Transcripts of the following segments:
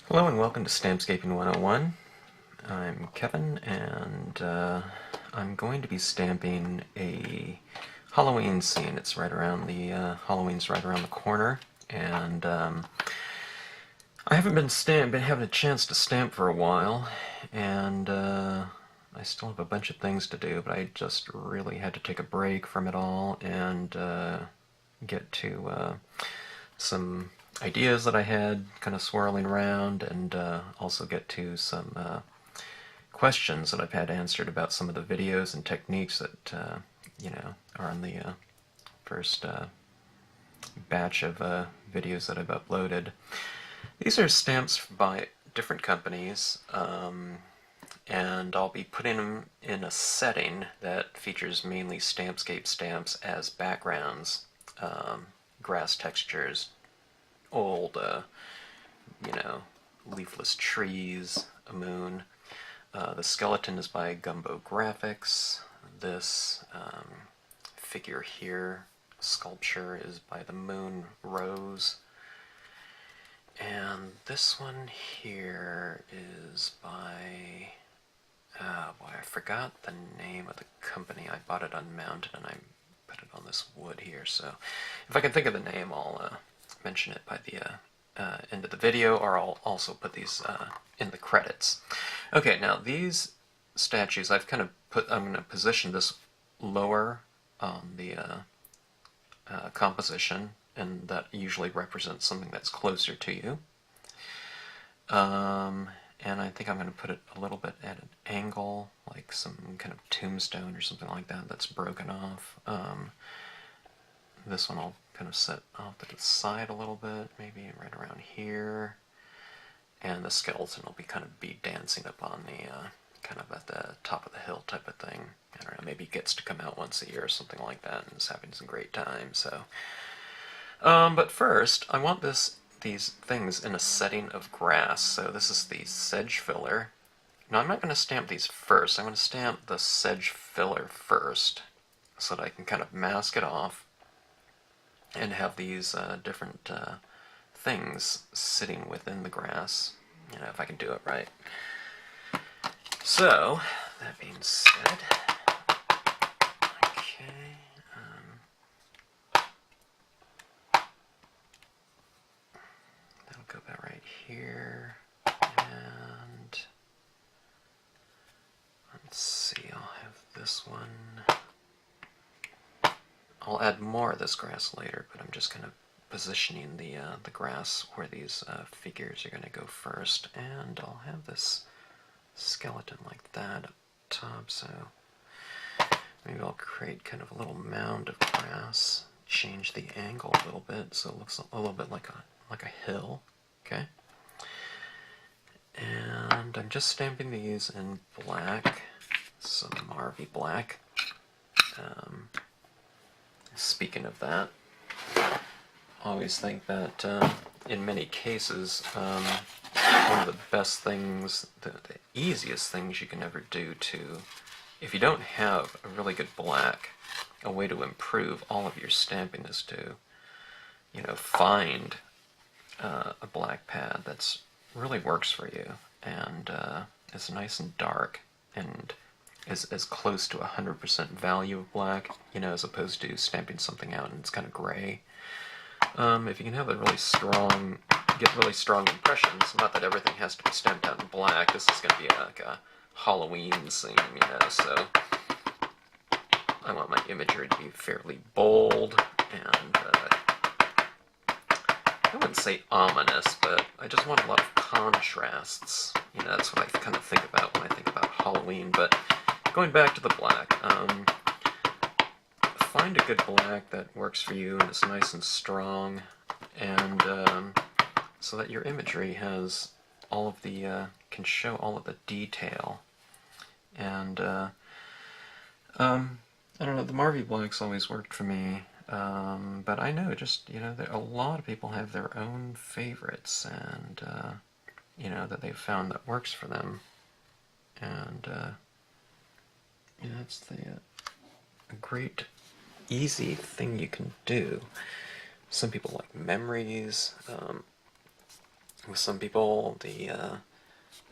Hello and welcome to Stampscaping 101. I'm Kevin and I'm going to be stamping a Halloween scene. It's right around the Halloween's right around the corner, and I haven't been having a chance to stamp for a while, and I still have a bunch of things to do, but I just really had to take a break from it all and get to some ideas that I had kind of swirling around, and also get to some questions that I've had answered about some of the videos and techniques that are on the first batch of videos that I've uploaded. These are stamps by different companies, and I'll be putting them in a setting that features mainly Stampscape stamps as backgrounds, grass textures, old, leafless trees, a moon. The skeleton is by Gumbo graphics. This figure here, sculpture, is by the Moon Rose. And this one here is by, oh boy, I forgot the name of the company. I bought it unmounted and I put it on this wood here, so if I can think of the name, I'll mention it by the end of the video, or I'll also put these in the credits. Okay, now these statues, I'm going to position this lower on the composition, and that usually represents something that's closer to you. And I think I'm going to put it a little bit at an angle, like some kind of tombstone or something like that that's broken off. This one I'll kind of set off to the side a little bit, maybe right around here. And the skeleton will be dancing up on the, kind of at the top of the hill type of thing. I don't know, maybe he gets to come out once a year or something like that and is having some great time, so. But first, I want these things in a setting of grass. So this is the sedge filler. Now I'm not going to stamp these first. I'm going to stamp the sedge filler first so that I can kind of mask it off and have these different things sitting within the grass, if I can do it right. So, that being said, okay, that'll go about right here, and let's see, I'll have this one. I'll add more of this grass later, but I'm just kind of positioning the grass where these figures are going to go first, and I'll have this skeleton like that up top, so maybe I'll create kind of a little mound of grass, change the angle a little bit so it looks a little bit like a hill, okay? And I'm just stamping these in black, some Marvy black. Speaking of that, I always think that in many cases, one of the best things, the easiest things you can ever do if you don't have a really good black, a way to improve all of your stamping is to, find a black pad that's really works for you and is nice and dark and is as close to 100% value of black, as opposed to stamping something out and it's kind of gray. If you can have get really strong impressions, not that everything has to be stamped out in black, this is going to be like a Halloween scene, so I want my imagery to be fairly bold and, I wouldn't say ominous, but I just want a lot of contrasts. That's what I kind of think about when I think about Halloween, but going back to the black, find a good black that works for you and is nice and strong, and so that your imagery has all of the can show all of the detail. And I don't know, the Marvy blacks always worked for me, but I know that a lot of people have their own favorites, and that they've found that works for them, and that's a great easy thing you can do. Some people like memories. With some people,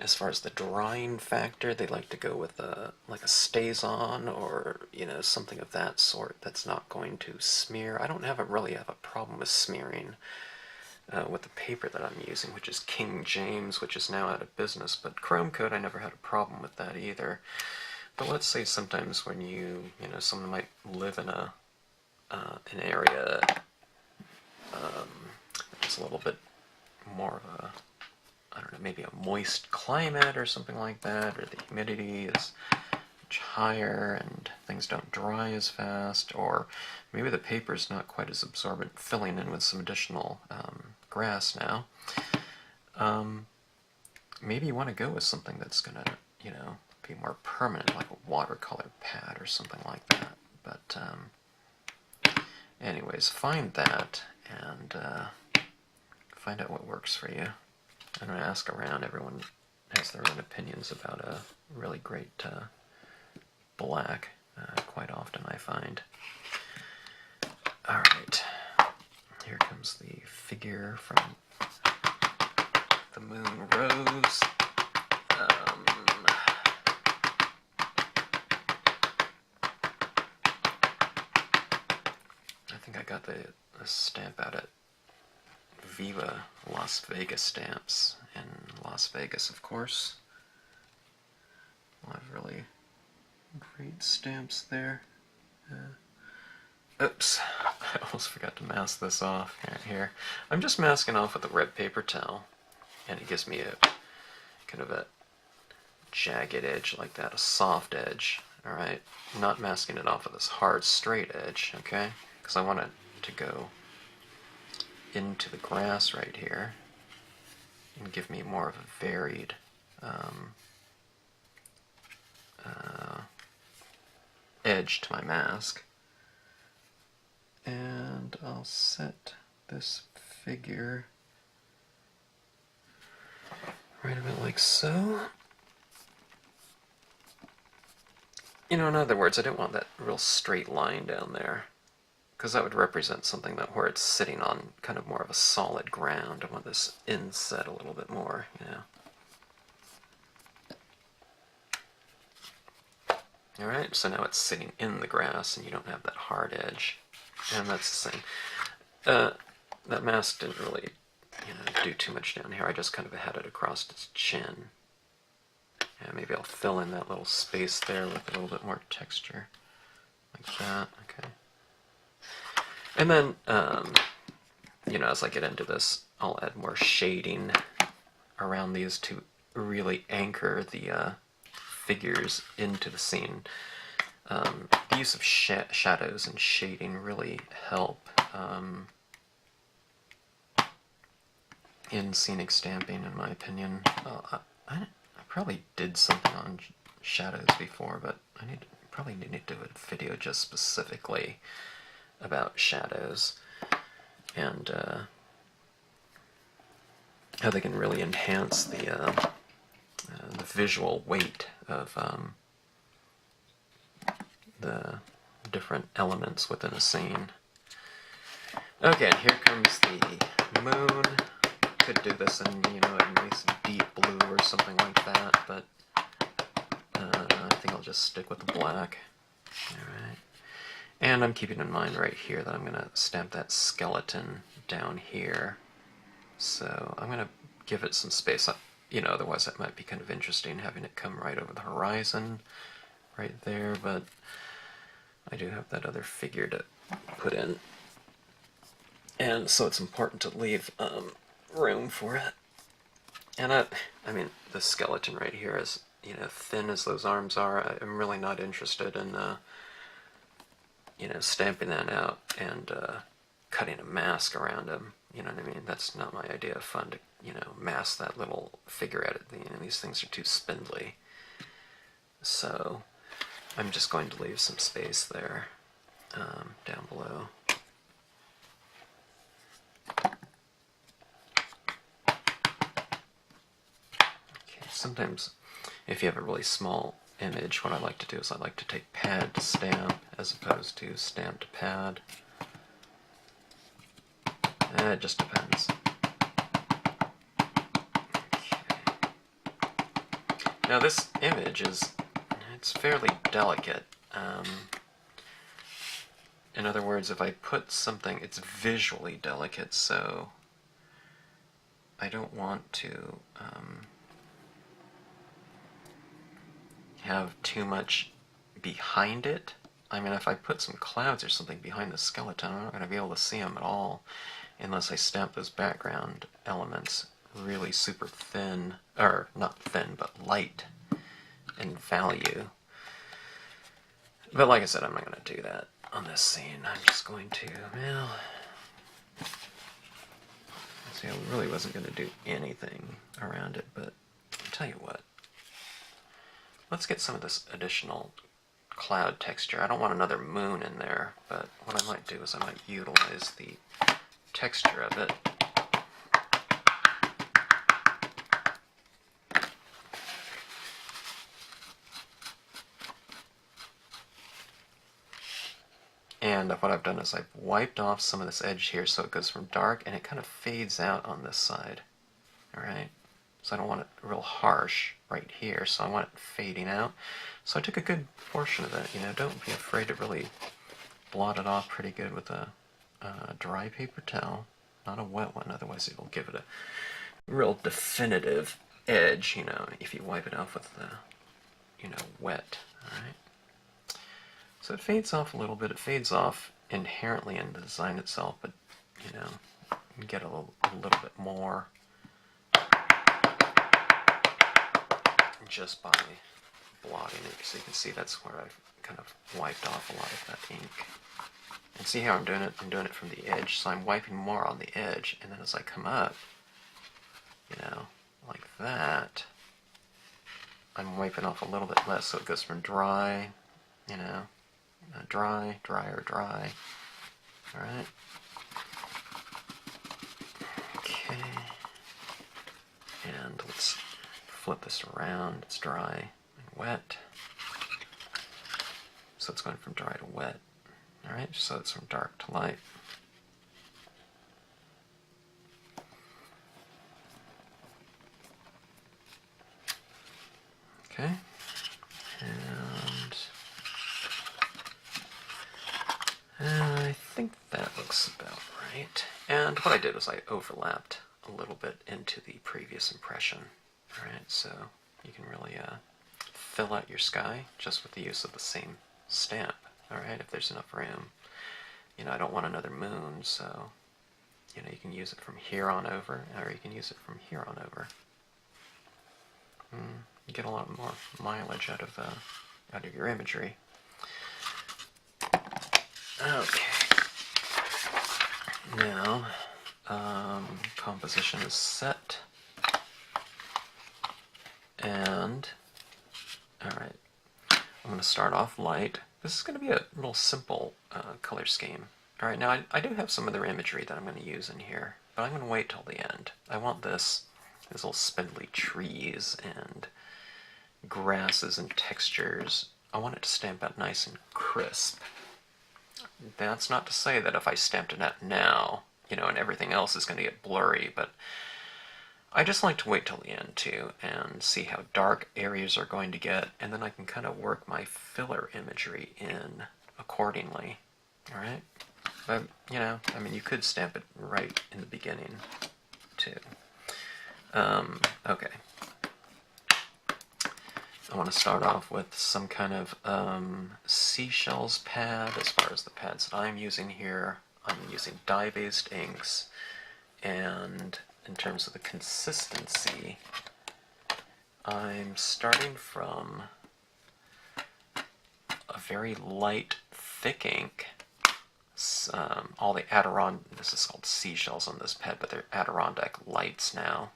as far as the drying factor, they like to go with like a stays-on or, something of that sort that's not going to smear. I don't really have a problem with smearing with the paper that I'm using, which is King James, which is now out of business, but Chrome Coat, I never had a problem with that either. But let's say sometimes when someone might live in an area that's a little bit more of a, I don't know, maybe a moist climate or something like that, or the humidity is much higher and things don't dry as fast, or maybe the paper's not quite as absorbent, filling in with some additional grass now. Maybe you want to go with something that's going to, be more permanent, like a watercolor pad or something like that. But anyways, find that and find out what works for you. I'm going to ask around. Everyone has their own opinions about a really great black, quite often I find. Alright, here comes the figure from the Moon Rose. I think I got the stamp out at Viva Las Vegas Stamps in Las Vegas, of course. A lot of really great stamps there. Oops, I almost forgot to mask this off. Here. I'm just masking off with a red paper towel, and it gives me a kind of a jagged edge like that, a soft edge. Alright, not masking it off with this hard straight edge, okay? Because I want it to go into the grass right here and give me more of a varied edge to my mask. And I'll set this figure right about like so. In other words, I didn't want that real straight line down there, because that would represent something where it's sitting on kind of more of a solid ground. I want this inset a little bit more, Alright, so now it's sitting in the grass and you don't have that hard edge. And that's the same. That mask didn't really, do too much down here. I just kind of had it across its chin. Yeah, maybe I'll fill in that little space there with a little bit more texture. Like that, okay. And then, as I get into this, I'll add more shading around these to really anchor the figures into the scene. The use of shadows and shading really help in scenic stamping, in my opinion. I probably did something on shadows before, but I probably need to do a video just specifically about shadows and how they can really enhance the visual weight of the different elements within a scene. Okay, here comes the moon. Could do this in, a nice deep blue or something like that, but I think I'll just stick with the black. Alright. And I'm keeping in mind right here that I'm going to stamp that skeleton down here. So I'm going to give it some space. Otherwise that might be kind of interesting having it come right over the horizon right there, but I do have that other figure to put in. And so it's important to leave room for it. And I mean, the skeleton right here is, thin as those arms are, I'm really not interested in, stamping that out and cutting a mask around him. You know what I mean? That's not my idea of fun to, mask that little figure at it. These things are too spindly. So I'm just going to leave some space there down below. Okay, sometimes if you have a really small image, what I like to do is I like to take pad to stamp as opposed to stamp to pad. It just depends. Now this image it's fairly delicate. In other words, if I put something, it's visually delicate, so I don't want to have too much behind it. I mean, if I put some clouds or something behind the skeleton, I'm not going to be able to see them at all unless I stamp those background elements really super thin, or not thin, but light in value. But like I said, I'm not going to do that on this scene. I'm just going to, well, see, I really wasn't going to do anything around it, but I'll tell you what. Let's get some of this additional cloud texture. I don't want another moon in there, but what I might do is I might utilize the texture of it. And what I've done is I've wiped off some of this edge here so it goes from dark and it kind of fades out on this side. Alright? So I don't want it real harsh right here, so I want it fading out. So I took a good portion of it, you know, don't be afraid to really blot it off pretty good with a dry paper towel, not a wet one, otherwise it'll give it a real definitive edge, you know, if you wipe it off with the, you know, wet, alright? So it fades off a little bit. It fades off inherently in the design itself, but, you know, you can get a little bit more just by blotting it. So you can see that's where I've kind of wiped off a lot of that ink. And see how I'm doing it? I'm doing it from the edge, so I'm wiping more on the edge, and then as I come up, you know, like that, I'm wiping off a little bit less, so it goes from dry, you know, dry, drier, dry. Alright. Okay. And let's flip this around. It's dry and wet. So it's going from dry to wet. Alright, so it's from dark to light. Okay. And I think that looks about right. And what I did was I overlapped a little bit into the previous impression. Alright, so you can really fill out your sky just with the use of the same stamp. Alright, if there's enough room. You know, I don't want another moon, so, you know, you can use it from here on over, or you can use it from here on over. You get a lot more mileage out of your imagery. Okay. Now, composition is set. And, alright, I'm going to start off light. This is going to be a real simple color scheme. Alright, now I do have some other imagery that I'm going to use in here, but I'm going to wait till the end. I want these little spindly trees and grasses and textures. I want it to stamp out nice and crisp. That's not to say that if I stamped it out now, you know, and everything else is going to get blurry, but I just like to wait till the end too and see how dark areas are going to get, and then I can kind of work my filler imagery in accordingly. Alright? But, you know, I mean, you could stamp it right in the beginning too. Okay. I want to start off with some kind of seashells pad. As far as the pads that I'm using here, I'm using dye-based inks, and in terms of the consistency, I'm starting from a very light, thick ink. All the this is called seashells on this pad, but they're Adirondack lights now.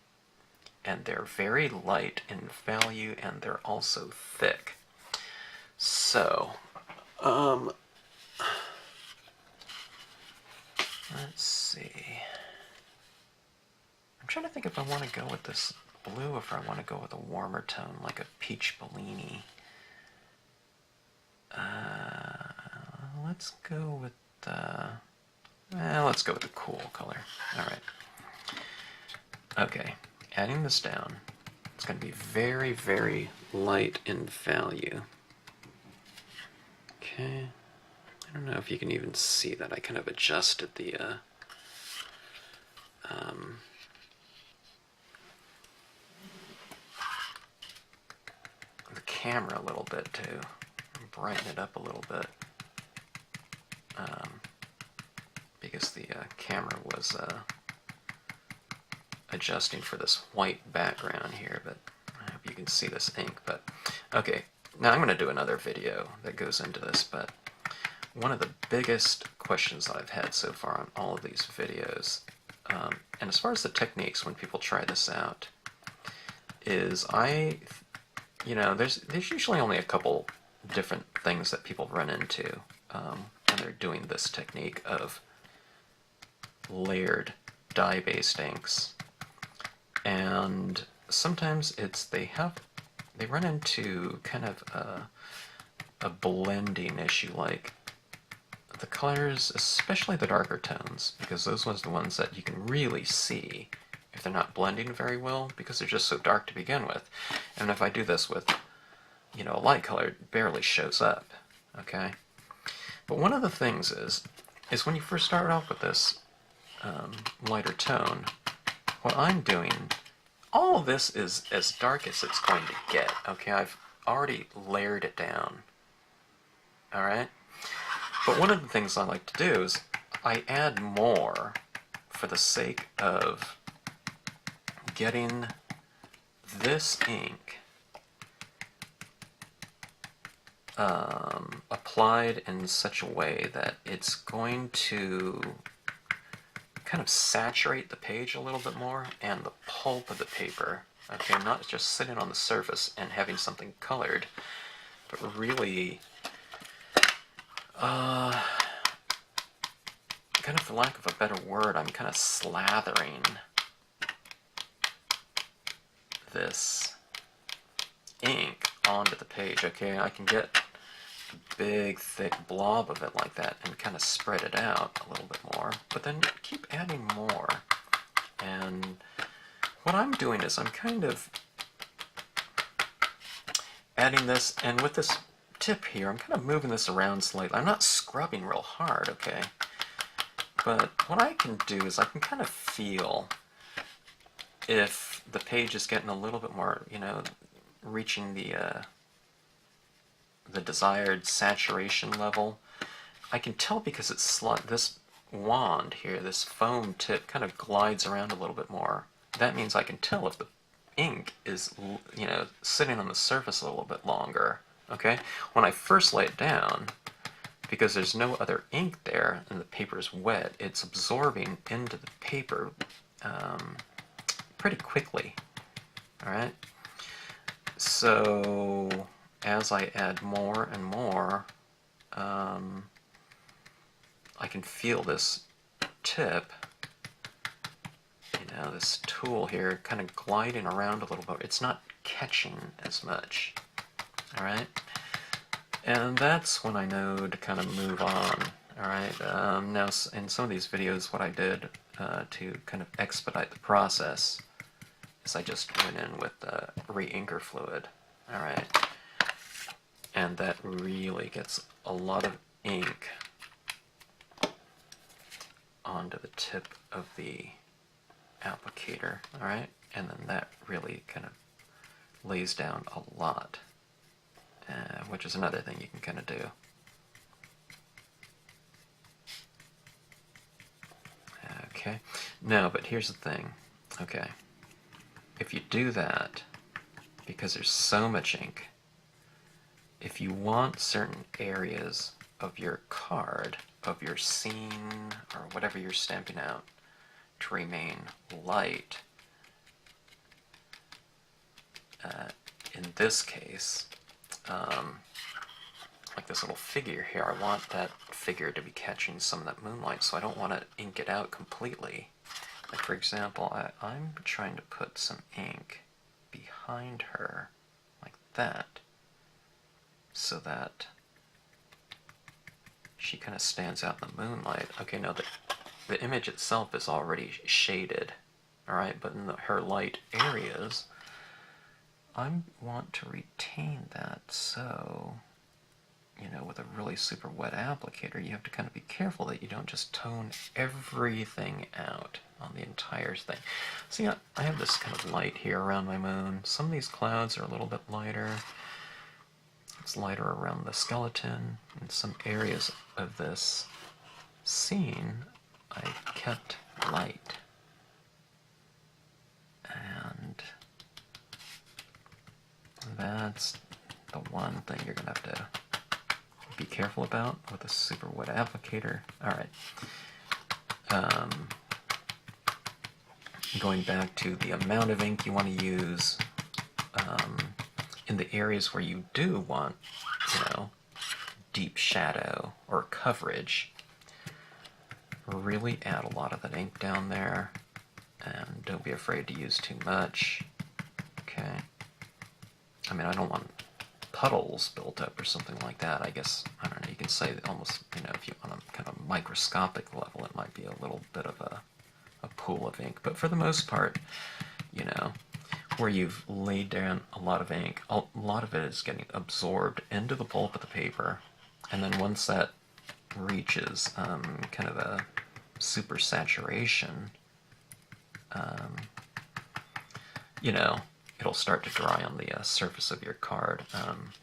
And they're very light in value, and they're also thick. So, let's see. I'm trying to think if I want to go with this blue or if I want to go with a warmer tone, like a peach Bellini. Let's go with let's go with the cool color. Alright. Okay. Adding this down, it's going to be very, very light in value. Okay, I don't know if you can even see that. I kind of adjusted the camera a little bit too. Brighten it up a little bit. Because the camera was adjusting for this white background here, but I hope you can see this ink. But okay, now I'm going to do another video that goes into this, but one of the biggest questions that I've had so far on all of these videos, and as far as the techniques when people try this out, is there's usually only a couple different things that people run into when they're doing this technique of layered dye-based inks. And sometimes they run into kind of a blending issue, like the colors, especially the darker tones, because those ones are the ones that you can really see if they're not blending very well, because they're just so dark to begin with. And if I do this with, a light color, it barely shows up, okay? But one of the things is when you first start off with this lighter tone, what I'm doing, all of this is as dark as it's going to get, okay? I've already layered it down, alright? But one of the things I like to do is I add more for the sake of getting this ink applied in such a way that it's going to kind of saturate the page a little bit more and the pulp of the paper, okay, not just sitting on the surface and having something colored, but really kind of, for lack of a better word, I'm kind of slathering this ink onto the page, okay? I can get a big, thick blob of it like that and kind of spread it out a little bit more, but then keep adding more. And what I'm doing is I'm kind of adding this, and with this tip here, I'm kind of moving this around slightly. I'm not scrubbing real hard, okay? But what I can do is I can kind of feel if the page is getting a little bit more, reaching the desired saturation level. I can tell because this wand here, this foam tip, kind of glides around a little bit more. That means I can tell if the ink is, sitting on the surface a little bit longer. Okay? When I first lay it down, because there's no other ink there and the paper is wet, it's absorbing into the paper pretty quickly. Alright? So as I add more and more, I can feel this tip, this tool here, kind of gliding around a little bit. It's not catching as much. Alright? And that's when I know to kind of move on. Alright? Now, in some of these videos, what I did to kind of expedite the process is I just went in with re-inker fluid. Alright? And that really gets a lot of ink onto the tip of the applicator. Alright? And then that really kind of lays down a lot. Which is another thing you can kind of do. Okay, no, but here's the thing. Okay, if you do that, because there's so much ink, if you want certain areas of your card, of your scene, or whatever you're stamping out, to remain light, in this case, like this little figure here, I want that figure to be catching some of that moonlight, so I don't want to ink it out completely. Like, for example, I'm trying to put some ink behind her, like that, so that she kind of stands out in the moonlight. Okay, now the image itself is already shaded, alright, but in her light areas, I want to retain that, so, you know, with a really super wet applicator, you have to kind of be careful that you don't just tone everything out on the entire thing. See, I have this kind of light here around my moon. Some of these clouds are a little bit lighter. It's lighter around the skeleton. In some areas of this scene, I kept light. And that's the one thing you're going to have to be careful about with a super wet applicator. Alright. Going back to the amount of ink you want to use in the areas where you do want, you know, deep shadow or coverage, really add a lot of that ink down there, and don't be afraid to use too much. Okay. I mean, I don't want puddles built up or something like that. I guess, I don't know, you can say that almost, you know, if you on a kind of microscopic level, it might be a little bit of a pool of ink. But for the most part, you know, where you've laid down a lot of ink, a lot of it is getting absorbed into the pulp of the paper, and then once that reaches kind of a super saturation, you know, it'll start to dry on the surface of your card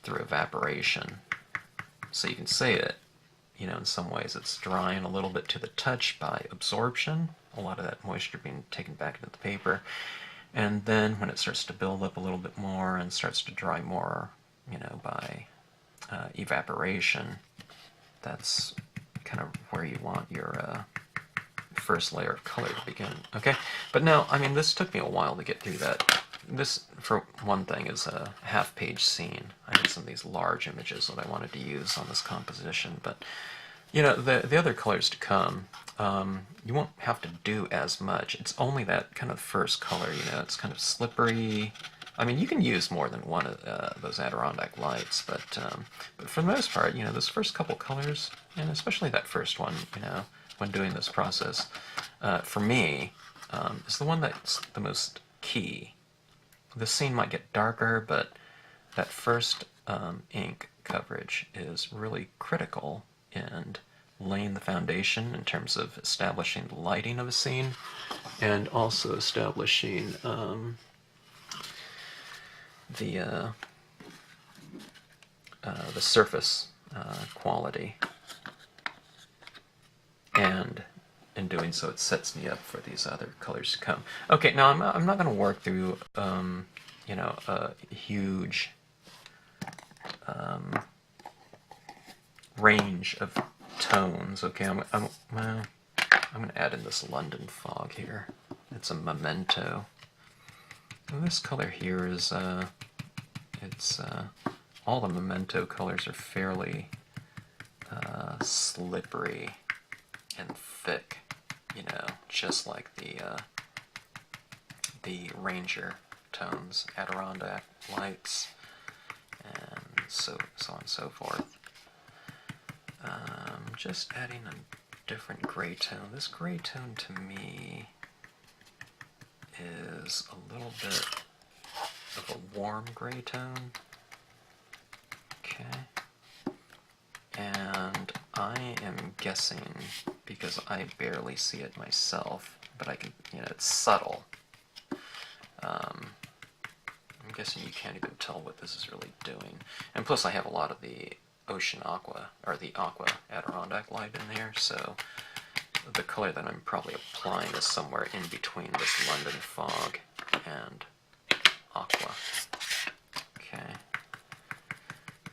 through evaporation. So you can say it, you know, in some ways it's drying a little bit to the touch by absorption, a lot of that moisture being taken back into the paper. And then when it starts to build up a little bit more and starts to dry more, you know, by evaporation, that's kind of where you want your first layer of color to begin. Okay, but now, I mean, this took me a while to get through that. This, for one thing, is a half-page scene. I had some of these large images that I wanted to use on this composition, but, you know, the other colors to come, you won't have to do as much. It's only that kind of first color, you know, it's kind of slippery. I mean, you can use more than one of those Adirondack lights, but for the most part, you know, those first couple colors, and especially that first one, you know, when doing this process, for me, is the one that's the most key. The scene might get darker, but that first ink coverage is really critical in laying the foundation in terms of establishing the lighting of a scene, and also establishing the surface quality. And in doing so, it sets me up for these other colors to come. Okay, now I'm not going to work through, you know, a huge range of tones. Okay, I'm going to add in this London fog here. It's a memento. And this color here is, all the memento colors are fairly slippery and thick, you know, just like the Ranger tones, Adirondack lights, and so on and so forth. Just adding a different gray tone. This gray tone to me is a little bit of a warm gray tone. Okay. And I am guessing, because I barely see it myself, but I can, you know, it's subtle. I'm guessing you can't even tell what this is really doing. And plus I have a lot of the Ocean Aqua, or the Aqua Adirondack light in there, so the color that I'm probably applying is somewhere in between this London fog and Aqua. Okay.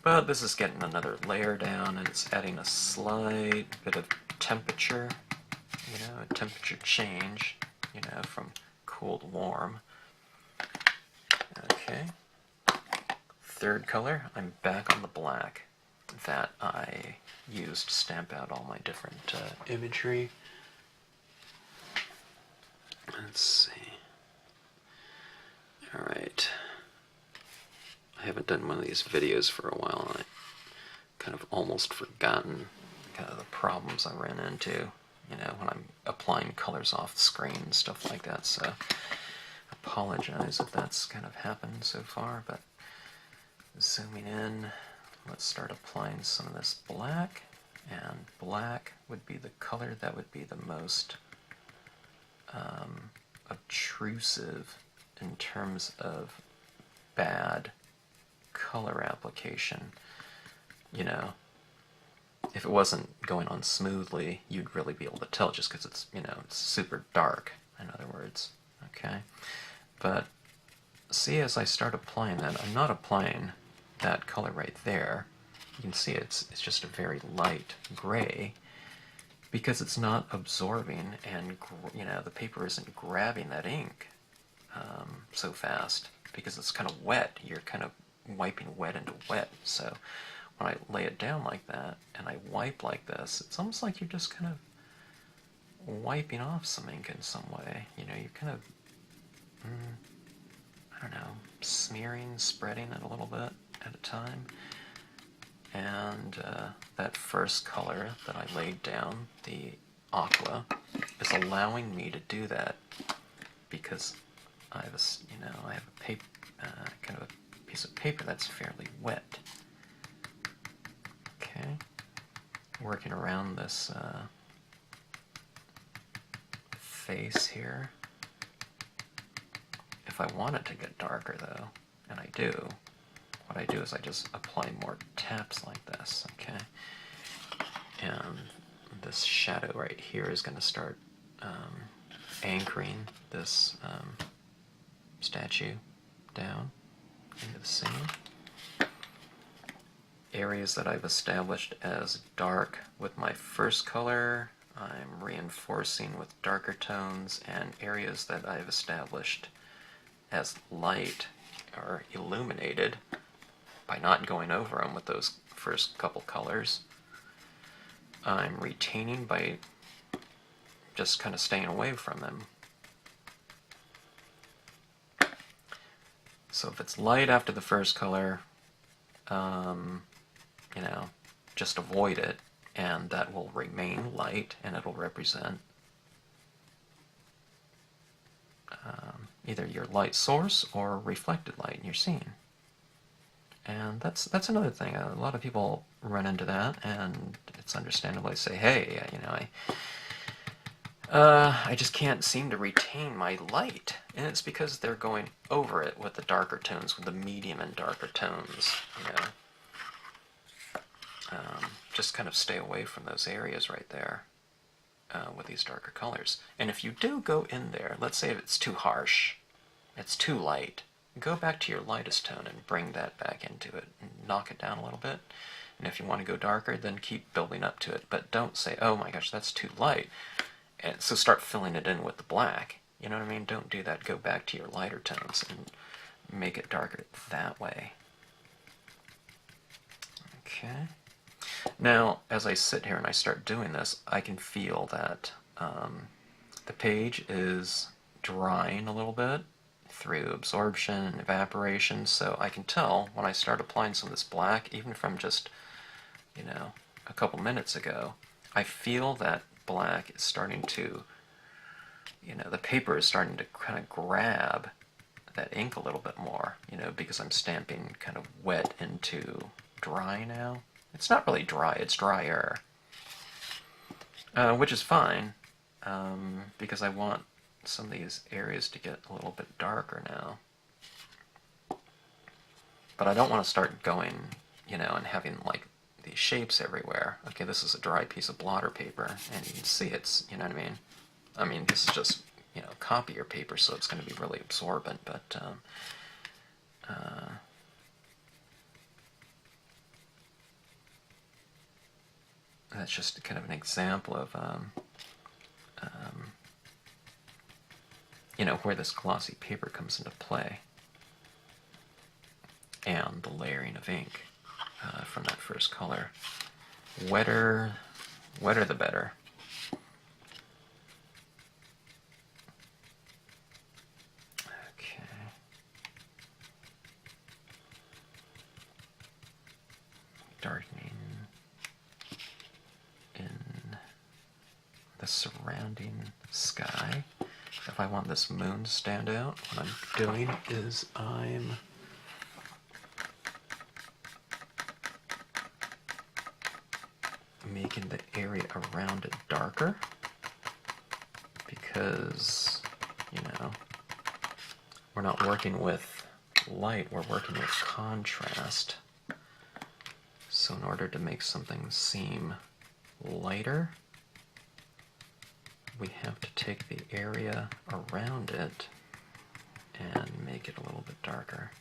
But this is getting another layer down, and it's adding a slight bit of temperature, you know, a temperature change, you know, from cool to warm. Okay. Third color, I'm back on the black that I used to stamp out all my different imagery. Let's see. Alright. I haven't done one of these videos for a while. I kind of almost forgotten kind of the problems I ran into, you know, when I'm applying colors off the screen and stuff like that, so apologize if that's kind of happened so far, but zooming in, let's start applying some of this black, and black would be the color that would be the most obtrusive in terms of bad color application. You know, if it wasn't going on smoothly, you'd really be able to tell just because it's, you know, it's super dark, in other words. Okay? But see, as I start applying that, I'm not applying that color right there. You can see it's just a very light gray because it's not absorbing, and you know, the paper isn't grabbing that ink so fast because it's kind of wet. You're kind of wiping wet into wet. So when I lay it down like that and I wipe like this, it's almost like you're just kind of wiping off some ink in some way. You know, you're kind of, I don't know, smearing, spreading it a little bit at a time. And that first color that I laid down, the aqua, is allowing me to do that because I have a paper, kind of a piece of paper that's fairly wet. Okay, working around this face here. If I want it to get darker though, and I do, what I do is I just apply more taps like this, okay? And this shadow right here is going to start anchoring this statue down into the scene. Areas that I've established as dark with my first color, I'm reinforcing with darker tones, and areas that I've established as light or illuminated by not going over them with those first couple colors, I'm retaining by just kind of staying away from them. So if it's light after the first color, you know, just avoid it, and that will remain light, and it'll represent either your light source or reflected light in your scene. And that's another thing. A lot of people run into that, and it's understandable to say, hey, you know, I just can't seem to retain my light. And it's because they're going over it with the darker tones, with the medium and darker tones, you know. Just kind of stay away from those areas right there with these darker colors. And if you do go in there, let's say if it's too harsh, it's too light, go back to your lightest tone and bring that back into it and knock it down a little bit. And if you want to go darker, then keep building up to it. But don't say, oh my gosh, that's too light. And so start filling it in with the black. You know what I mean? Don't do that. Go back to your lighter tones and make it darker that way. Okay. Now, as I sit here and I start doing this, I can feel that the page is drying a little bit through absorption and evaporation, so I can tell when I start applying some of this black, even from just, you know, a couple minutes ago, I feel that black is starting to, you know, the paper is starting to kind of grab that ink a little bit more, you know, because I'm stamping kind of wet into dry now. It's not really dry, it's drier, which is fine, because I want some of these areas to get a little bit darker now. But I don't want to start going, you know, and having like these shapes everywhere. Okay, this is a dry piece of blotter paper, and you can see it's, you know what I mean? I mean, this is just, you know, copier paper, so it's going to be really absorbent, but that's just kind of an example of, you know, where this glossy paper comes into play, and the layering of ink from that first color. Wetter the better. Okay. Darkening in the surrounding sky. if I want this moon to stand out, what I'm doing is I'm making the area around it darker because, you know, we're not working with light, we're working with contrast. So in order to make something seem lighter, we have to take the area around it and make it a little bit darker.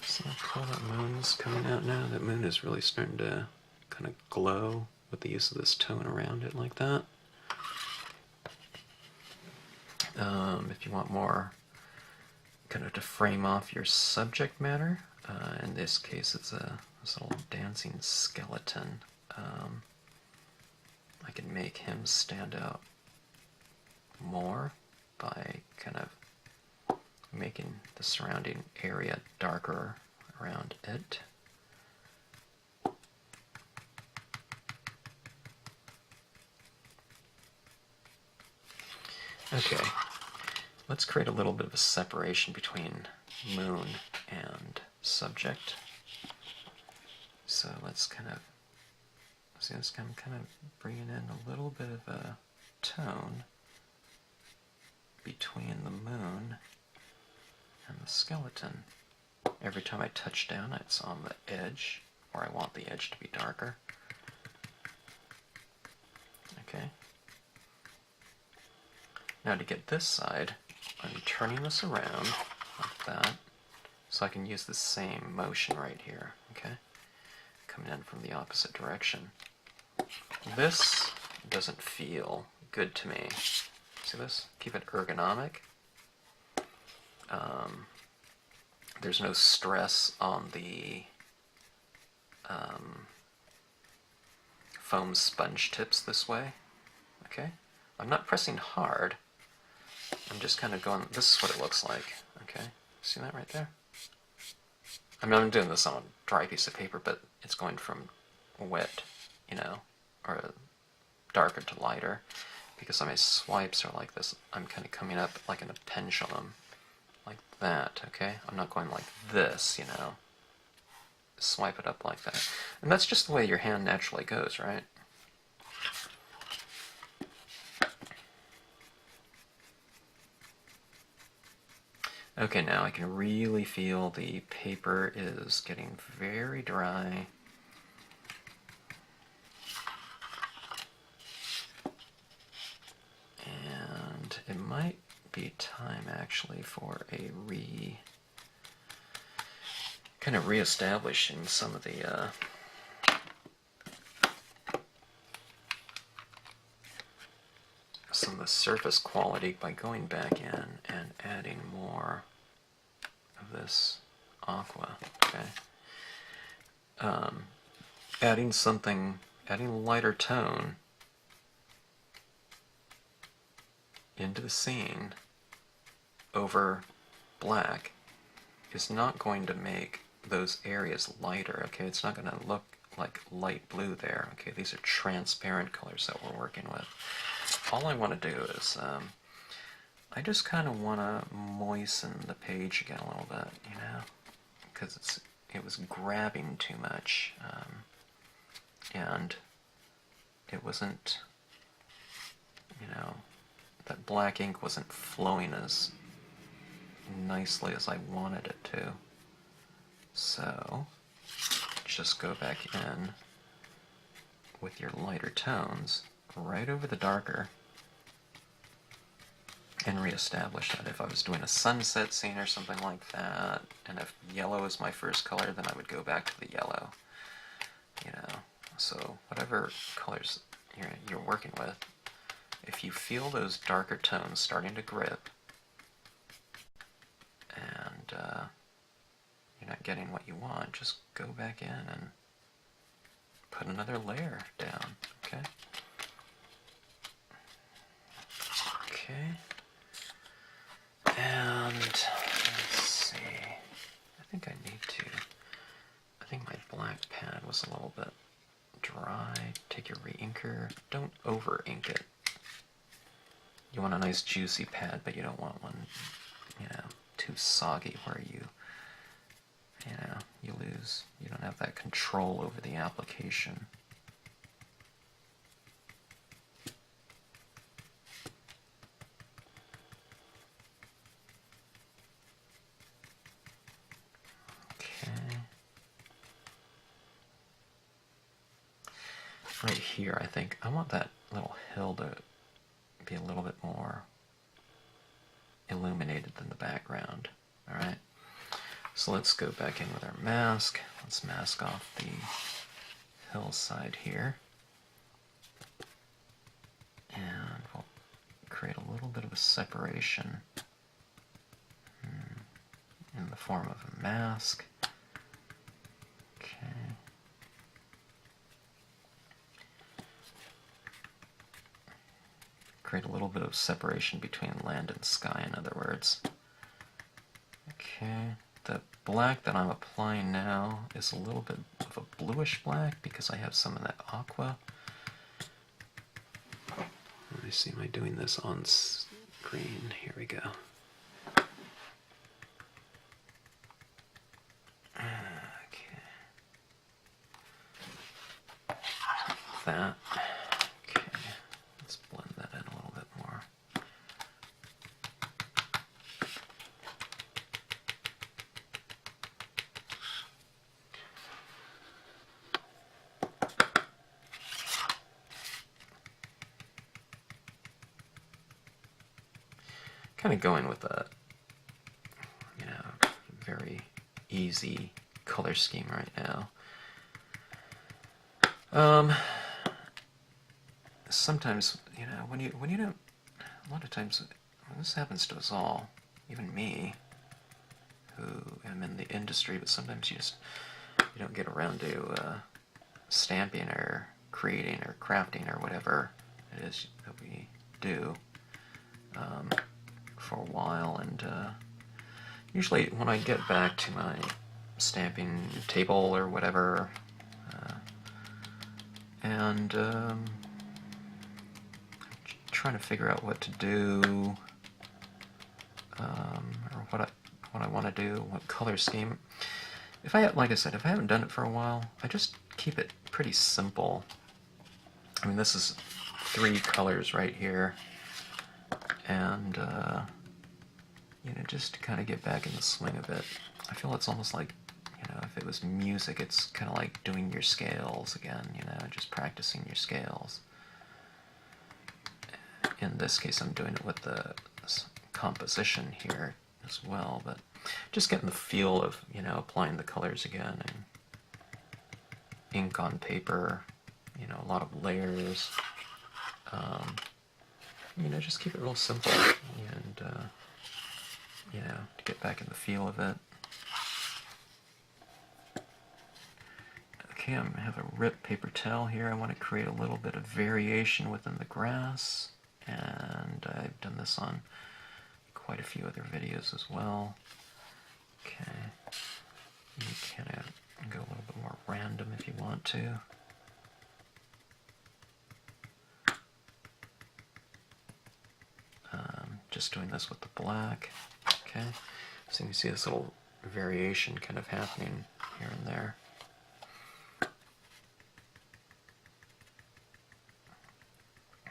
See how cool that moon's coming out now? That moon is really starting to kind of glow with the use of this tone around it like that. If you want more kind of to frame off your subject matter, in this case it's this little dancing skeleton. I can make him stand out more by kind of making the surrounding area darker around it. Okay, let's create a little bit of a separation between moon and subject. So let's kind of, see, I'm kind of bringing in a little bit of a tone between the moon and the skeleton. Every time I touch down, it's on the edge, or I want the edge to be darker. Okay. Now to get this side, I'm turning this around like that, so I can use the same motion right here, okay? Coming in from the opposite direction. This doesn't feel good to me. See this? Keep it ergonomic. There's no stress on the foam sponge tips this way, okay? I'm not pressing hard. I'm just kind of going, this is what it looks like, okay? See that right there? I mean, I'm doing this on a dry piece of paper, but it's going from wet, you know, or darker to lighter, because my swipes are like this. I'm kind of coming up like in a pendulum, like that, okay? I'm not going like this, you know, swipe it up like that. And that's just the way your hand naturally goes, right? Okay, now I can really feel the paper is getting very dry. And it might be time actually for a kind of re-establishing some of the surface quality by going back in and adding more of this aqua, okay? Adding lighter tone into the scene over black is not going to make those areas lighter, okay? It's not going to look like light blue there, okay? These are transparent colors that we're working with. All I want to do is, I just kind of want to moisten the page again a little bit, you know, because it was grabbing too much, and it wasn't, you know, that black ink wasn't flowing as nicely as I wanted it to. So, just go back in with your lighter tones right over the darker and reestablish that. If I was doing a sunset scene or something like that, and if yellow is my first color, then I would go back to the yellow, you know. So whatever colors you're working with, if you feel those darker tones starting to grip and you're not getting what you want, just go back in and put another layer down, okay? Okay. And let's see, I think my black pad was a little bit dry. Take your re-inker, don't over-ink it. you want a nice juicy pad, but you don't want one, too soggy where you don't have that control over the application. Okay. Right here, I think, I want that little hill to be a little bit more illuminated than the background. Alright, so let's go back in with our mask. Let's mask off the hillside here. And we'll create a little bit of a separation in the form of a mask. Okay. Create a little bit of separation between land and sky, in other words. Okay, the black that I'm applying now is a little bit of a bluish black because I have some of that aqua. Let me see, am I doing this on screen? Here we go. Okay. That. Okay, let's blend that in a little bit more. Kind of going with a, very easy color scheme right now. Sometimes, when you don't, a lot of times, this happens to us all, even me, who am in the industry, but sometimes you don't get around to stamping or creating or crafting or whatever it is that we do for a while, and usually when I get back to my stamping table or whatever, and trying to figure out what to do, or what I want to do, what color scheme. Like I said, if I haven't done it for a while, I just keep it pretty simple. I mean, this is 3 colors right here, and just to kind of get back in the swing of it. I feel it's almost like, if it was music, it's kind of like doing your scales again, just practicing your scales. In this case, I'm doing it with the composition here as well, but just getting the feel of, applying the colors again, and ink on paper, a lot of layers. Just keep it real simple, and, to get back in the feel of it. Okay, I'm going to have a ripped paper towel here. I want to create a little bit of variation within the grass, and I've done this on quite a few other videos as well. Okay, you can go a little bit more random if you want to. Just doing this with the black. Okay, so you see this little variation kind of happening here and there.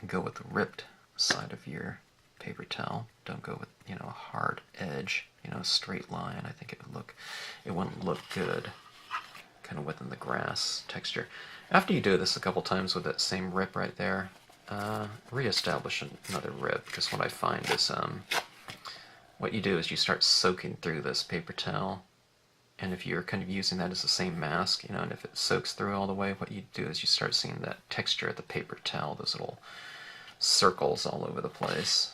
Go with the ripped side of your paper towel. Don't go with, a hard edge, a straight line. I think it wouldn't look good kind of within the grass texture. After you do this a couple times with that same rip right there, reestablish another rip, because what I find is what you do is you start soaking through this paper towel, and if you're kind of using that as the same mask, and if it soaks through all the way, what you do is you start seeing that texture of the paper towel, those little circles all over the place.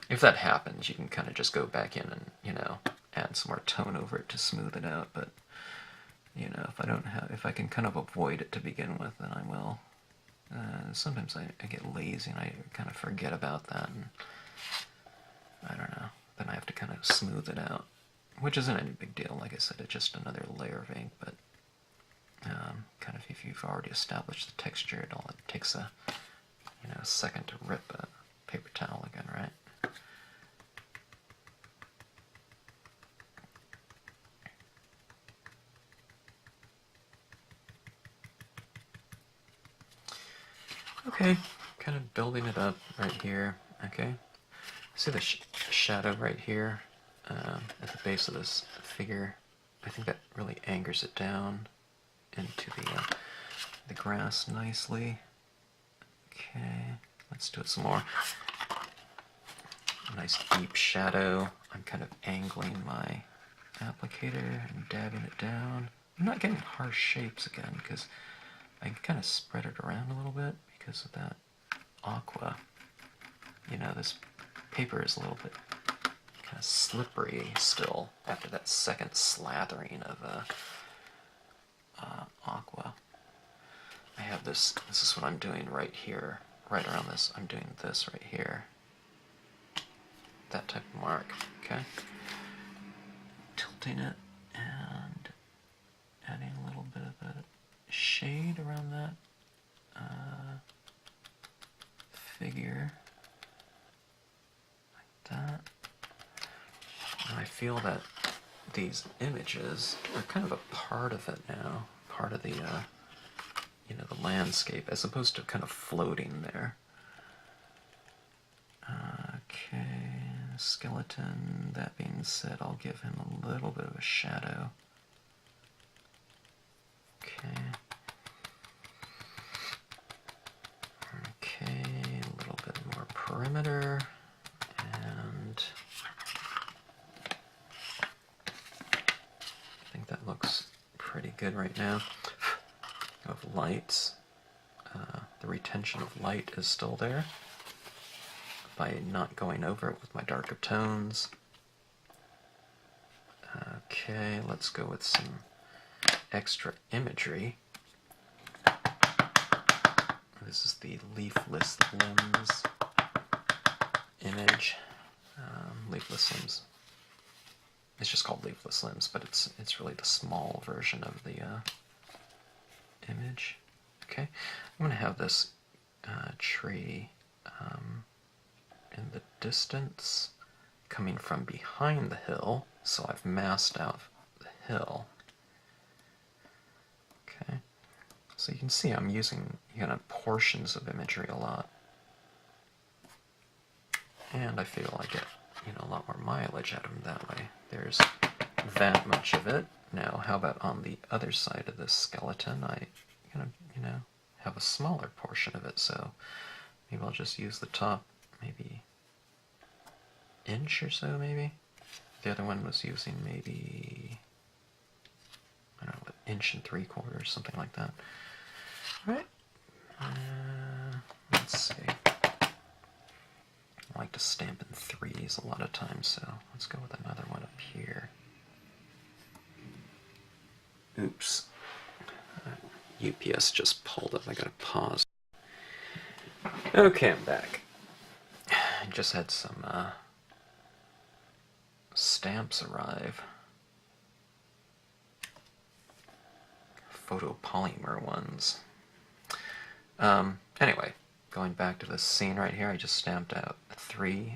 If that happens, you can kind of just go back in and, add some more tone over it to smooth it out, but, if I can kind of avoid it to begin with, then I will. Sometimes I get lazy and I kind of forget about that, and I don't know, then I have to kind of smooth it out, which isn't any big deal. Like I said, it's just another layer of ink, but kind of if you've already established the texture, it takes a a second to rip a paper towel again, right? Okay, kind of building it up right here, okay? See the shadow right here at the base of this figure? I think that really angers it down into the grass nicely. Okay, let's do it some more. Nice deep shadow. I'm kind of angling my applicator and dabbing it down. I'm not getting harsh shapes again because I kind of spread it around a little bit because of that aqua. You know, this paper is a little bit kind of slippery still after that second slathering of aqua. I have this is what I'm doing right here, right around this. I'm doing this right here. That type of mark, okay? Tilting it and adding a little bit of a shade around that figure, like that. And I feel that these images are kind of a part of it now, part of the, you know, the landscape, as opposed to kind of floating there. Okay, skeleton. That being said, I'll give him a little bit of a shadow. Okay. Okay, a little bit more perimeter, and I think that looks pretty good right now. Of lights, the retention of light is still there by not going over it with my darker tones. Okay, let's go with some extra imagery. This is the Leafless limbs image. Leafless limbs. It's just called Leafless limbs, but it's really the small version of the image. Okay, I'm going to have this tree in the distance coming from behind the hill, so I've masked out the hill. Okay, so you can see I'm using portions of imagery a lot, and I feel I get a lot more mileage out of them that way. There's that much of it. Now, how about on the other side of this skeleton? I have a smaller portion of it, so maybe I'll just use the top, maybe inch or so, maybe. The other one was using maybe, I don't know, 1 3/4, something like that. All right. Let's see. I like to stamp in 3s a lot of times, so let's go with another one up here. Oops. UPS just pulled up. I gotta pause. Okay, I'm back. I just had some stamps arrive. Photopolymer ones. Anyway, going back to this scene right here, I just stamped out 3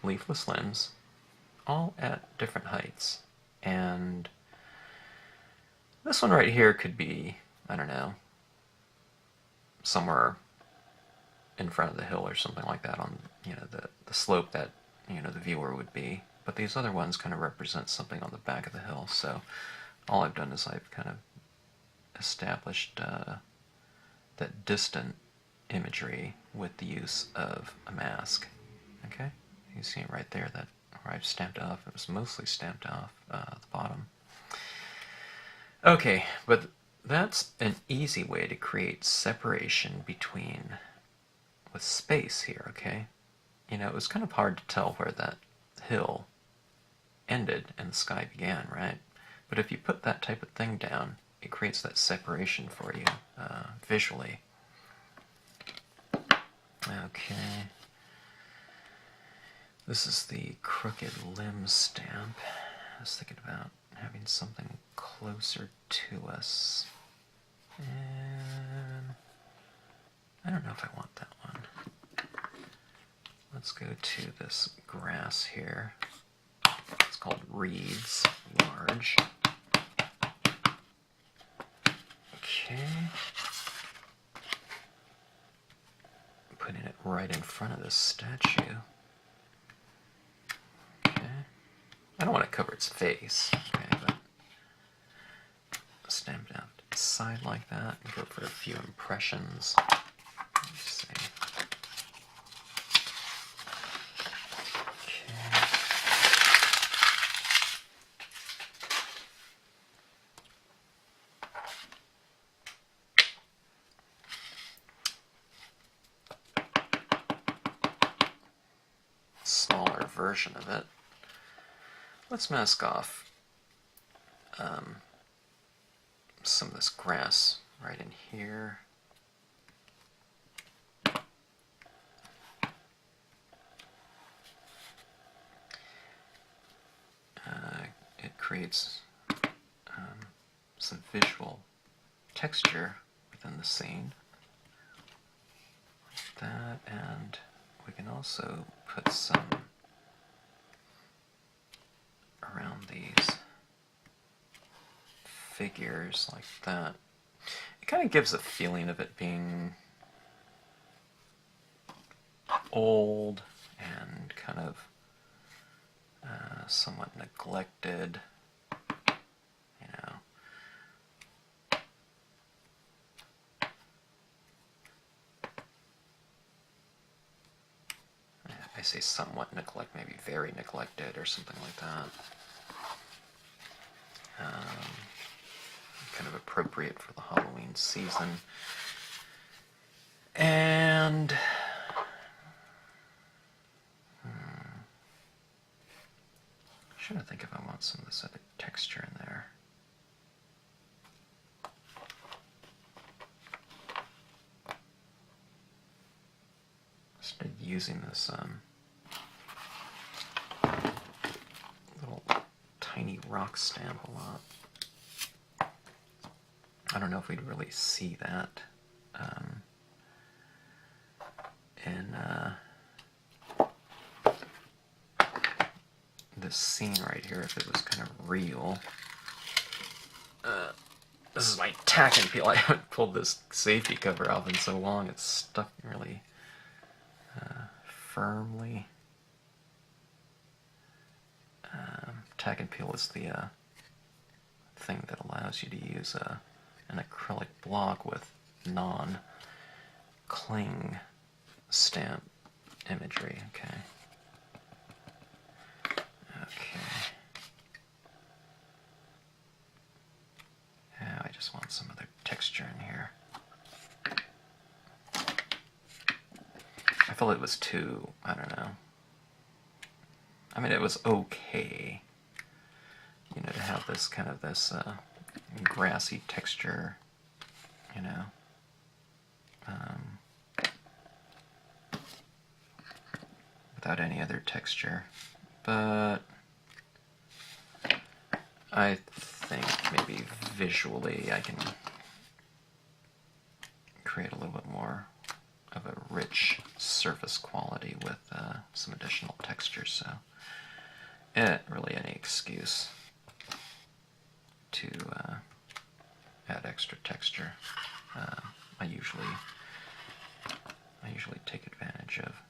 leafless limbs, all at different heights. And this one right here could be, I don't know, somewhere in front of the hill or something like that on, the slope that, the viewer would be. But these other ones kind of represent something on the back of the hill. So all I've done is I've kind of established that distant imagery with the use of a mask. Okay? You can see it right there, that where I've stamped off. It was mostly stamped off at the bottom. Okay, but that's an easy way to create separation with space here, okay? It was kind of hard to tell where that hill ended and the sky began, right? But if you put that type of thing down, it creates that separation for you visually. Okay. This is the crooked limb stamp. I was thinking about having something closer to us. And I don't know if I want that one. Let's go to this grass here. It's called Reeds, large. Okay. Putting it right in front of this statue. Okay. I don't want to cover its face, okay, but stamp it out to the side like that and go for a few impressions. Let's see. Okay. Smaller version of it. Let's mask off some of this grass right in here. It creates some visual texture within the scene. Like that, and we can also put some around these figures like that. It kind of gives a feeling of it being old and kind of somewhat neglected, you know. I say somewhat neglect, maybe very neglected or something like that. Kind of appropriate for the Halloween season. And I'm trying to think if I want some of this other texture in there. I started using this little tiny rock stamp a lot. I don't know if we'd really see that in this scene right here, if it was kind of real. This is my tack and peel. I haven't pulled this safety cover off in so long. It's stuck really firmly. Tack and peel is the thing that allows you to use an acrylic block with non-cling stamp imagery. Okay. Now I just want some other texture in here. I felt it was too, I don't know. I mean, it was okay, you know, to have this kind of this grassy texture, you know. Without any other texture. But I think maybe visually I can create a little bit more of a rich surface quality with some additional texture, so really any excuse to add extra texture I usually take advantage of.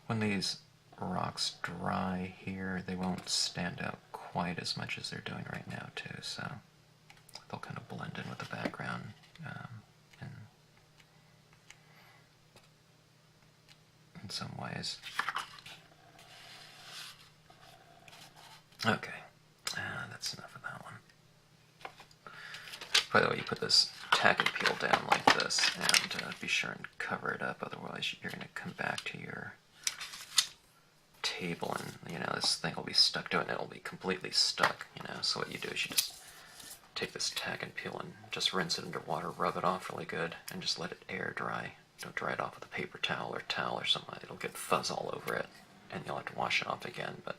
When these rocks dry here, they won't stand out quite as much as they're doing right now too, so they'll kind of blend in with the background in some ways. Okay, that's enough of that one. By the way, you put this tack and peel down like this, and be sure and cover it up, otherwise you're going to come back to your table and, you know, this thing will be stuck to it and it'll be completely stuck, you know. So what you do is you just take this tack and peel and just rinse it under water, rub it off really good, and just let it air dry. Don't dry it off with a paper towel or something. It'll get fuzz all over it and you'll have to wash it off again, but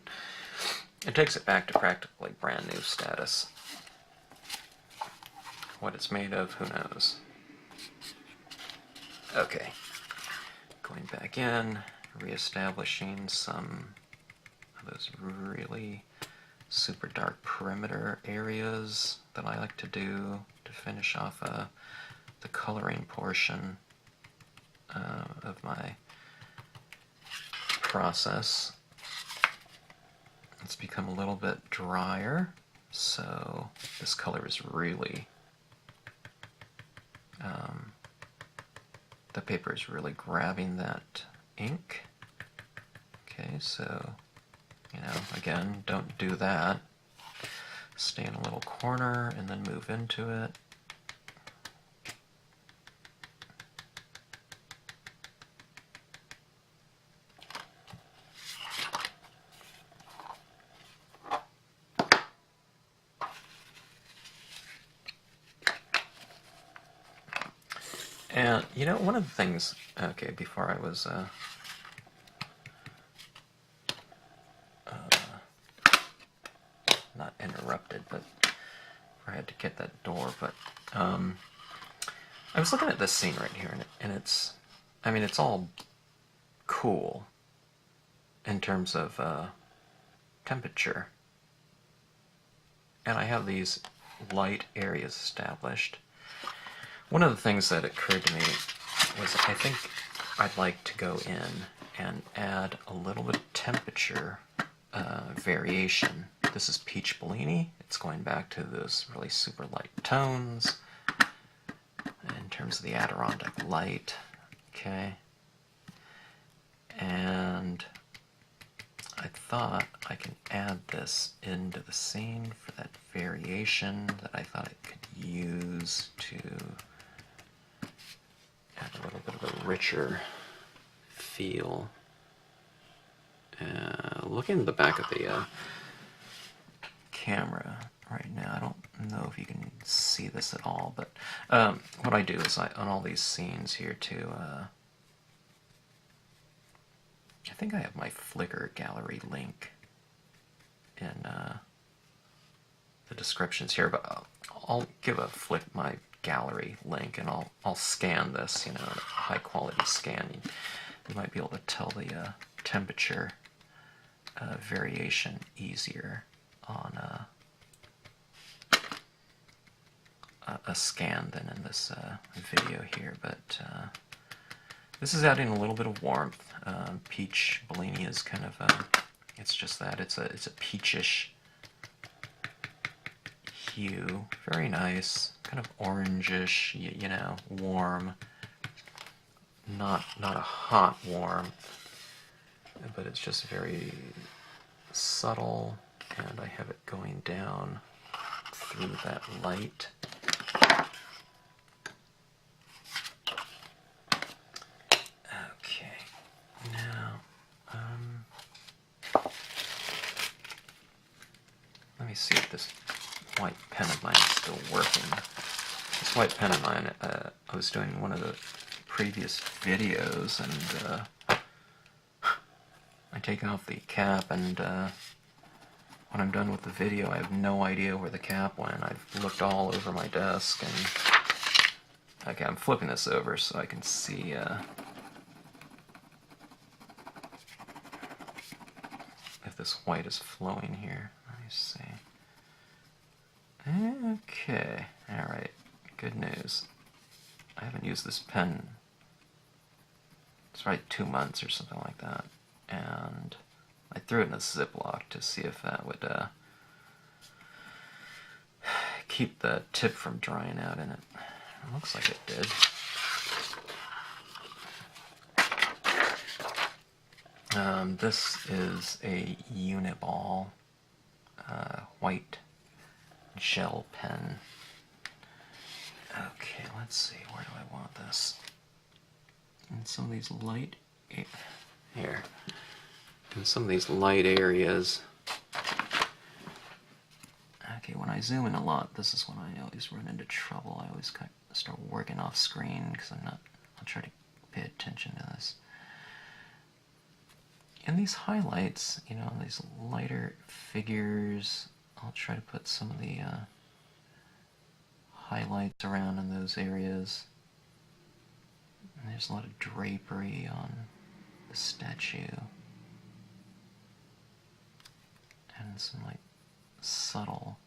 it takes it back to practically brand new status. What it's made of, who knows? Okay. Going back in, reestablishing some of those really super dark perimeter areas that I like to do to finish off the coloring portion of my process. It's become a little bit drier, so this color is really, the paper is really grabbing that ink. Okay, so, you know, again, don't do that. Stay in a little corner and then move into it. And, you know, one of the things, okay, before I was, not interrupted, but I had to get that door, but, I was looking at this scene right here, and it's, I mean, it's all cool in terms of, temperature. And I have these light areas established. One of the things that occurred to me was I think I'd like to go in and add a little bit of temperature variation. This is Peach Bellini. It's going back to those really super light tones in terms of the Adirondack light. Okay. And I thought I can add this into the scene for that variation that I thought I could use to add a little bit of a richer feel. Looking at the back of the camera right now, I don't know if you can see this at all, but what I do is on all these scenes here too, I think I have my Flickr gallery link in the descriptions here, but I'll give a my gallery link, and I'll scan this, you know, a high quality scan. You might be able to tell the temperature variation easier on a scan than in this video here, but this is adding a little bit of warmth. Peach Bellini is kind of it's just that, it's a peachish hue, very nice, kind of orangish, you know, warm, not a hot warm, but it's just very subtle, and I have it going down through that light. Okay, now, let me see if this white pen of mine is still working. This white pen of mine, I was doing one of the previous videos, and I take off the cap, and when I'm done with the video, I have no idea where the cap went. I've looked all over my desk, and okay, I'm flipping this over so I can see if this white is flowing here. Let me see. Okay, alright, good news. I haven't used this pen, it's probably 2 months or something like that, and I threw it in a Ziploc to see if that would keep the tip from drying out in it. It looks like it did. This is a Uniball white gel pen. Okay, let's see, where do I want this? In some of these light here. In some of these light areas. Okay, when I zoom in a lot, this is when I always run into trouble. I always kind of start working off screen because I'll try to pay attention to this. In these highlights, you know, these lighter figures, I'll try to put some of the highlights around in those areas. And there's a lot of drapery on the statue. And some like subtle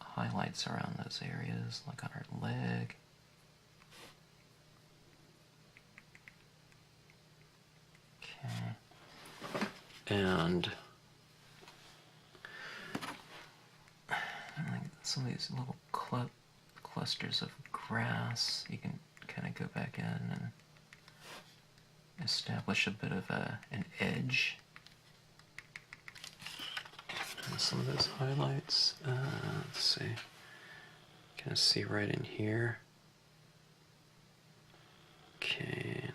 highlights around those areas, like on her leg. Okay. And some of these little clusters of grass, you can kind of go back in and establish a bit of an edge. And some of those highlights, let's see, kind of see right in here. Okay,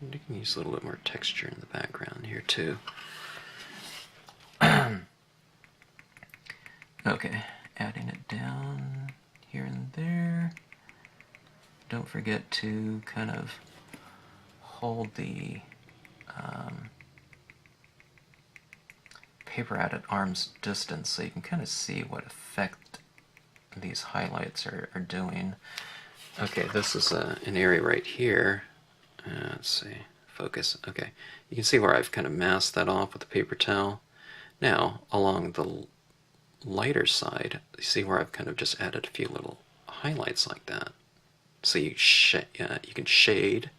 and you can use a little bit more texture in the background here too. Okay, adding it down here and there. Don't forget to kind of hold the paper out at arm's distance so you can kind of see what effect these highlights are doing. Okay, this is an area right here. Let's see, focus. Okay, you can see where I've kind of masked that off with the paper towel. Now, along the lighter side, you see where I've kind of just added a few little highlights like that. So you can shade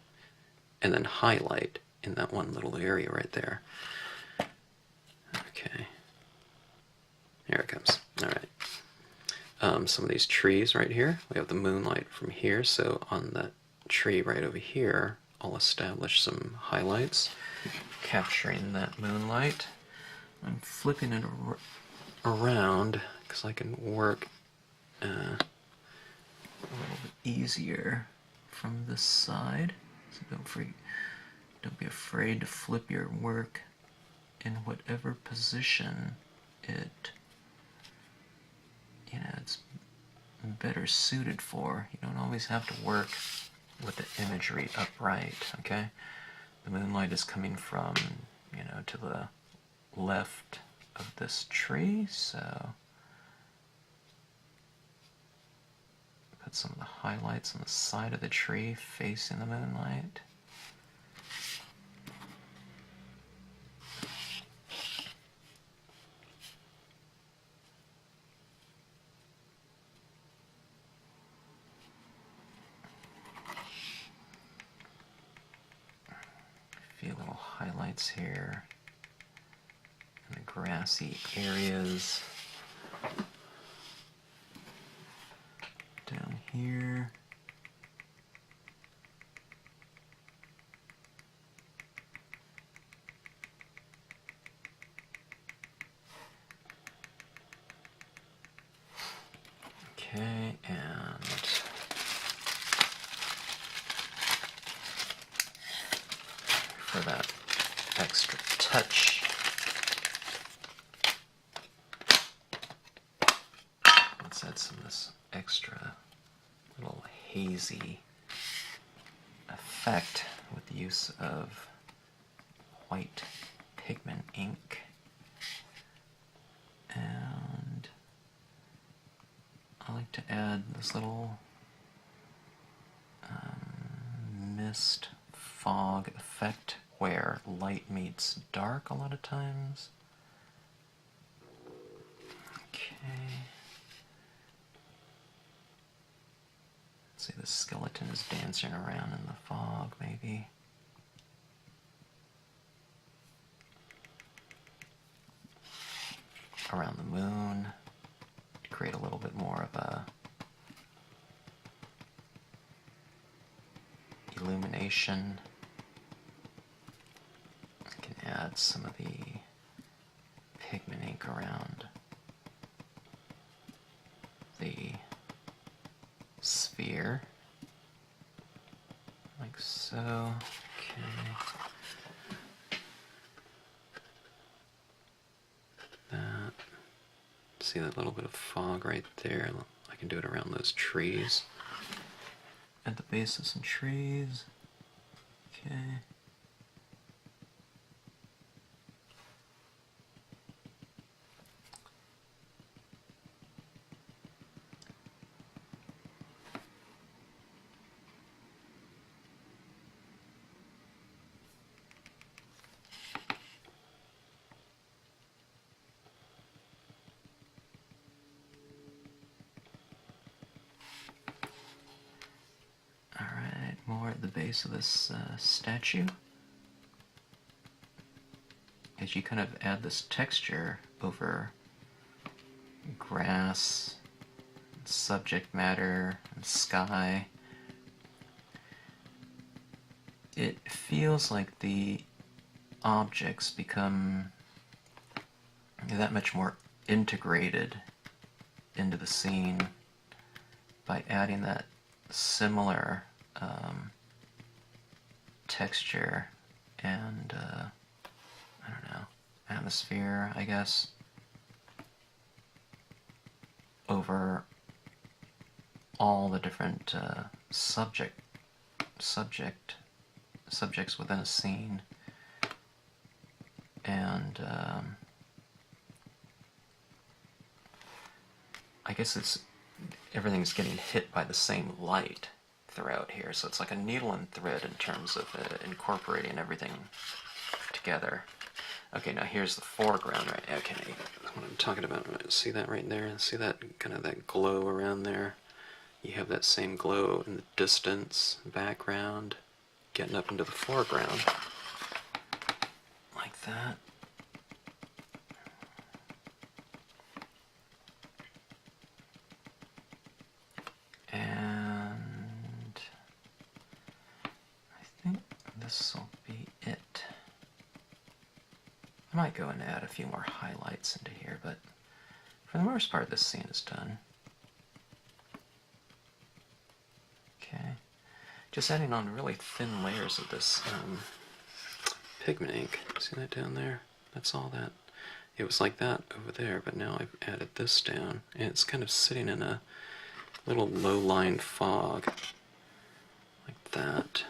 and then highlight in that one little area right there. Okay, here it comes. All right. Some of these trees right here, we have the moonlight from here, so on that tree right over here, I'll establish some highlights, capturing that moonlight. I'm flipping it around because I can work a little bit easier from this side. So don't be afraid to flip your work in whatever position it's better suited for. You don't always have to work with the imagery upright, okay? The moonlight is coming from, to the left of this tree, so put some of the highlights on the side of the tree facing the moonlight. A few little highlights here in the grassy areas. Down here. Okay, and for that extra touch, let's add some of this extra little hazy effect with the use of white pigment ink. And I like to add this little mist fog effect where light meets dark a lot of times. Okay. Let's see, the skeleton is dancing around in the fog, maybe. Around the moon, to create a little bit more of a illumination. I can add some of the pigment ink around the sphere, like so. Okay. That. See that little bit of fog right there? I can do it around those trees. At the base of some trees. Okay. at the base of this statue, as you kind of add this texture over grass, subject matter, and sky, it feels like the objects become that much more integrated into the scene by adding that similar texture and I don't know, atmosphere, I guess, over all the different subjects within a scene. And I guess everything's getting hit by the same light throughout here, so it's like a needle and thread in terms of incorporating everything together. Okay, now here's the foreground, right? Okay, that's what I'm talking about. See that right there? See that kind of that glow around there? You have that same glow in the distance, background, getting up into the foreground, like that. And I think this will be it. I might go and add a few more highlights into here, but for the most part this scene is done. Okay, just adding on really thin layers of this pigment ink. See that down there? That's all that. It was like that over there, but now I've added this down, and it's kind of sitting in a little low-lying fog, like that,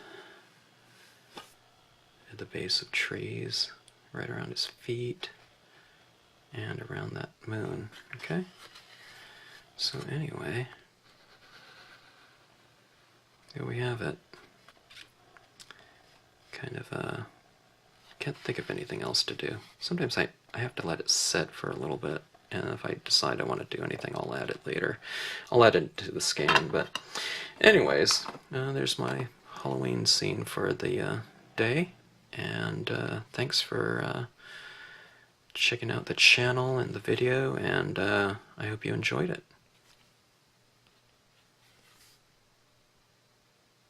at the base of trees, right around his feet, and around that moon, okay? So anyway, there we have it. Kind of, can't think of anything else to do. Sometimes I have to let it set for a little bit, and if I decide I want to do anything, I'll add it later. I'll add it to the scan, but anyways, there's my Halloween scene for the day, and thanks for checking out the channel and the video, and I hope you enjoyed it.